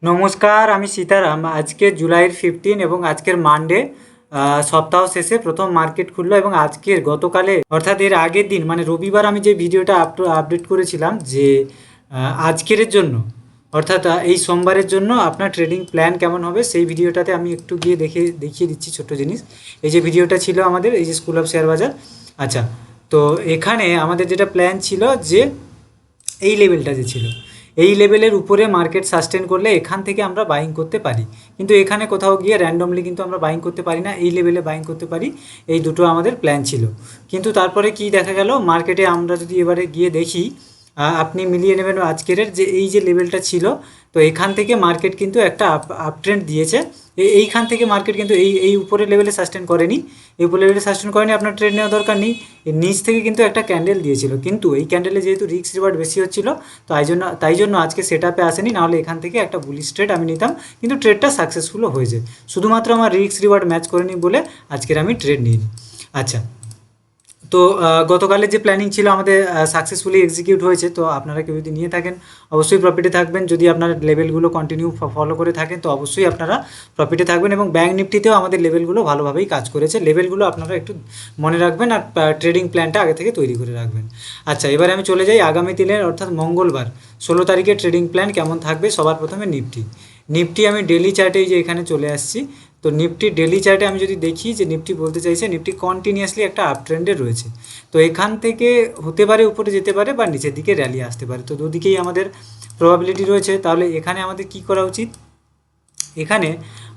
নমস্কার, আমি সীতারাম। আজকে জুলাইয়ের 15 এবং আজকের মানডে, সপ্তাহ শেষে প্রথম মার্কেট খুললো এবং গতকালে অর্থাৎ এর আগের দিন মানে রবিবার আমি যে ভিডিওটা আপডেট করেছিলাম যে আজকের জন্য অর্থাৎ এই সোমবারের জন্য আপনার ট্রেডিং প্ল্যান কেমন হবে সেই ভিডিওটাতে আমি একটু গিয়ে দেখিয়ে দিচ্ছি ছোট্ট জিনিস। এই যে ভিডিওটা ছিল আমাদের, এই যে স্কুল অফ শেয়ার বাজার। আচ্ছা, তো এখানে আমাদের যেটা প্ল্যান ছিল যে এই লেভেলটা যে ছিল, এই লেভেলের উপরে মার্কেট সাস্টেন করলে এখান থেকে আমরা বাইং করতে পারি, কিন্তু এখানে কোথাও গিয়ে র্যান্ডমলি কিন্তু আমরা বাইং করতে পারি না, এই লেভেলে বাইং করতে পারি। এই দুটো আমাদের প্ল্যান ছিল, কিন্তু তারপরে কি দেখা গেল মার্কেটে আমরা যদি এবারে গিয়ে দেখি, আপনি মিলিয়ে নেবেন আজকের যে এই যে লেভেলটা ছিল, তো এখান থেকে মার্কেট কিন্তু একটা আপ ট্রেন্ড দিয়েছে। এইখান থেকে মার্কেট কিন্তু এই উপরের লেভেলে সাস্টেন করেনি, এই উপরের লেভেলে সাস্টেন করেনি, আপনার ট্রেড নেওয়ার দরকার নেই। এর নিচ থেকে কিন্তু একটা ক্যান্ডেল দিয়েছিল, কিন্তু এই ক্যান্ডেলে যেহেতু রিস্ক রিওয়ার্ড বেশি হচ্ছিল, তো তাই জন্য আজকে সেট আপে আসেনি, নাহলে এখান থেকে একটা বুলিশ ট্রেড আমি নিতাম, কিন্তু ট্রেডটা সাকসেসফুলও হয়েছে। শুধুমাত্র আমার রিস্ক রিওয়ার্ড ম্যাচ করেনি বলে আজকের আমি ট্রেড নিইনি। আচ্ছা, তো গতকালের যে প্ল্যানিং ছিল আমাদের সাকসেসফুলি এক্সিকিউট হয়েছে। তো আপনারা কেউ যদি নিয়ে থাকেন অবশ্যই প্রফিটে থাকবেন, যদি আপনারা লেভেলগুলো কন্টিনিউ ফলো করে থাকেন তো অবশ্যই আপনারা প্রফিটে থাকবেন। এবং ব্যাঙ্ক নিফটিতেও আমাদের লেভেলগুলো ভালোভাবেই কাজ করেছে, লেভেলগুলো আপনারা একটু মনে রাখবেন আর ট্রেডিং প্ল্যানটা আগে থেকে তৈরি করে রাখবেন। আচ্ছা, এবারে আমি চলে যাই আগামী দিনের অর্থাৎ মঙ্গলবার 16 তারিখের ট্রেডিং প্ল্যান কেমন থাকবে। সবার প্রথমে নিফটি আমি ডেলি চার্টে যে এখানে চলে আসছি, তো নিফটি ডেলি চার্টে আমি যদি দেখি যে নিফটি বলতে চাইছে নিফটি কন্টিনিউয়াসলি একটা আপ ট্রেন্ডে রয়েছে, তো এখান থেকে হতে পারে উপরে যেতে পারে বা নিচের দিকে র্যালি আসতে পারে, তো দুদিকেই আমাদের প্রবাবিলিটি রয়েছে। তাহলে এখানে আমাদের কি করা উচিত, এখানে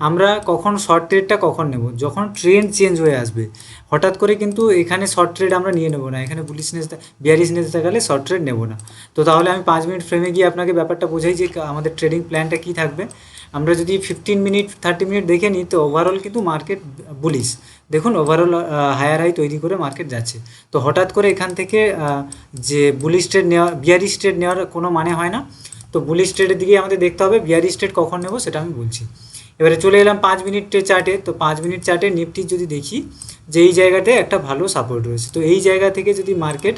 আমরা কখন শর্ট ট্রেডটা কখন নেব, যখন ট্রেন্ড চেঞ্জ হয়ে আসবে। হঠাৎ করে কিন্তু এখানে শর্ট ট্রেড আমরা নিয়ে নেবো না, এখানে বিয়ারিশনেস দেখালে শর্ট ট্রেড নেব না। তো তাহলে আমি 5 মিনিট ফ্রেমে গিয়ে আপনাকে ব্যাপারটা বোঝাই যে আমাদের ট্রেডিং প্ল্যানটা কী থাকবে। আমরা যদি 15 মিনিট 30 মিনিট দেখে নিই, তো ওভারঅল কিন্তু মার্কেট বুলিশ, দেখুন ওভারঅল হায়ার হাই তৈরি করে মার্কেট যাচ্ছে। তো হঠাৎ করে এখান থেকে যে বুলিশ ট্রেড নেওয়া বিয়ারিশ ট্রেড নেওয়ার কোনো মানে হয় না। তো বুলিশ ট্রেডের দিকে আমাদের দেখতে হবে, বিয়ারিশ ট্রেড কখন নেব সেটা আমি বলছি। এবারে চলে এলাম 5 মিনিটের চার্টে। তো 5 মিনিট চার্টে নিফটি যদি দেখি যে এই জায়গাতে একটা ভালো সাপোর্ট রয়েছে, তো এই জায়গা থেকে যদি মার্কেট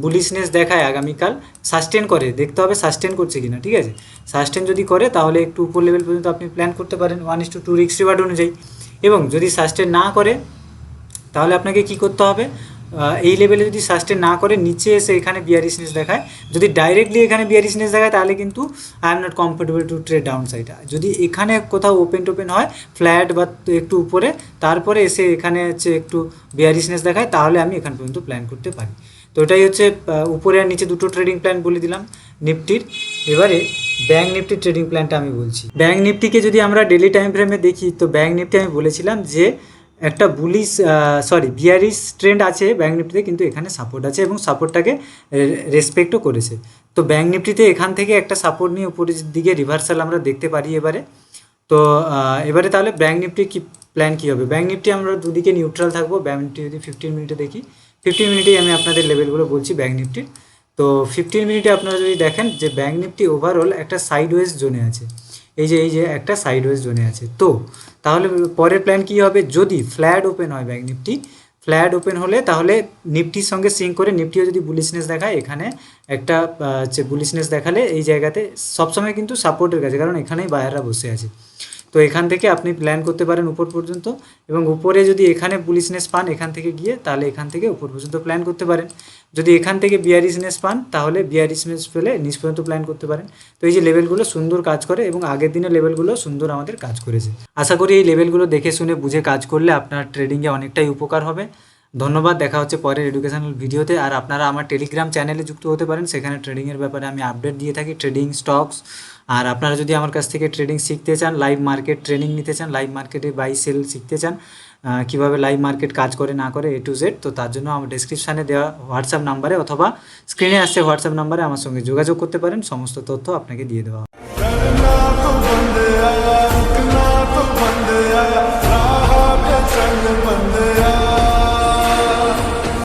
বুলিশনেস দেখায় আগামীকাল, সাস্টেন করে, দেখতে হবে সাস্টেন করছে কিনা। ঠিক আছে, সাস্টেন যদি করে তাহলে একটু উপর লেভেল পর্যন্ত আপনি প্ল্যান করতে পারেন 1:2 রিস্ক রিওয়ার্ড অনুযায়ী। এবং যদি সাস্টেন না করে তাহলে আপনাকে কি করতে হবে, এই লেভেলে যদি সাস্টেন না করে নিচে এসে এখানে বিয়ারিশনেস দেখায়, যদি ডাইরেক্টলি এখানে বিয়ারিশনেস দেখায় তাহলে কিন্তু I am not comfortable to trade down side. যদি এখানে কোথাও ওপেন হয় ফ্ল্যাট বা একটু উপরে, তারপরে এসে এখানে হচ্ছে একটু বিয়ারিশনেস দেখায়, তাহলে আমি এখান পর্যন্ত প্ল্যান করতে পারি। তো এটাই হচ্ছে উপরে আর নিচে দুটো ট্রেডিং প্ল্যান বলে দিলাম নিফটির। এবারে ব্যাঙ্ক নিফটির ট্রেডিং প্ল্যানটা আমি বলছি। ব্যাঙ্ক নিফটিকে যদি আমরা ডেলি টাইম ফ্রেমে দেখি, তো ব্যাঙ্ক নিফটি আমি বলেছিলাম যে একটা বিয়ারিশ ট্রেন্ড আছে ব্যাঙ্ক নিফটিতে, কিন্তু এখানে সাপোর্ট আছে এবং সাপোর্টটাকে রেসপেক্টও করেছে। তো ব্যাঙ্ক নিফটিতে এখান থেকে একটা সাপোর্ট নিয়ে উপরের দিকে রিভার্সাল আমরা দেখতে পারি এবারে। তো এবারে তাহলে ব্যাঙ্ক নিফটি কি প্ল্যান কী হবে, ব্যাঙ্ক নিফটি আমরা দুদিকে নিউট্রাল থাকবো। ব্যাঙ্ক নিফটি যদি 15 মিনিটে দেখি, 15 মিনিটেই আমি আপনাদের লেভেলগুলো বলছি ব্যাঙ্ক নিফটির। তো 15 মিনিটে আপনারা যদি দেখেন যে ব্যাঙ্ক নিফটি ওভারঅল একটা সাইডওয়েজ জোনে আছে, এই যে একটা সাইডওয়েজ জোনে আছে। তো তাহলে পরের প্ল্যান কী হবে, যদি ফ্ল্যাট ওপেন হয় ব্যাঙ্ক নিফটি, ফ্ল্যাট ওপেন হলে তাহলে নিফটির সঙ্গে সিঙ্ক করে নিফটিও যদি বুলিশনেস দেখায়, এখানে একটা বুলিশনেস দেখালে এই জায়গাতে সবসময় কিন্তু সাপোর্টের কাছে, কারণ এখানেই বায়াররা বসে আছে। তো এখান থেকে আপনি প্ল্যান করতে পারেন উপর পর্যন্ত, এবং উপরে যদি এখানে বুলিশনেস পান এখান থেকে গিয়ে, তাহলে এখান থেকে উপর পর্যন্ত প্ল্যান করতে পারেন। যদি এখান থেকে বিয়ারিশনেস পান তাহলে বিয়ারিশনেস পেলে নিচ পর্যন্ত প্ল্যান করতে পারেন। তো এই যে লেভেলগুলো সুন্দর কাজ করে এবং আগের দিনের লেভেলগুলো সুন্দর আমাদের কাজ করেছে। আশা করি এই লেভেলগুলো দেখে শুনে বুঝে কাজ করলে আপনার ট্রেডিংয়ে অনেকটাই উপকার হবে। ধন্যবাদ, দেখা হচ্ছে পরের এডুকেশনাল ভিডিওতে। আর আপনারা আমার টেলিগ্রাম চ্যানেলে যুক্ত হতে পারেন, সেখানে ট্রেডিংয়ের ব্যাপারে আমি আপডেট দিয়ে থাকি, ট্রেডিং স্টকস। আর আপনারা যদি আমার কাছ থেকে ট্রেডিং শিখতে চান, লাইভ মার্কেট ট্রেনিং নিতে চান, লাইভ মার্কেটে বাই সেল শিখতে চান, কীভাবে লাইভ মার্কেট কাজ করে না করে A to Z, তো তার জন্য আমার ডেসক্রিপশানে দেওয়া হোয়াটসঅ্যাপ নাম্বারে অথবা স্ক্রিনে আসছে হোয়াটসঅ্যাপ নাম্বারে আমার সঙ্গে যোগাযোগ করতে পারেন, সমস্ত তথ্য আপনাকে দিয়ে দেওয়া হবে।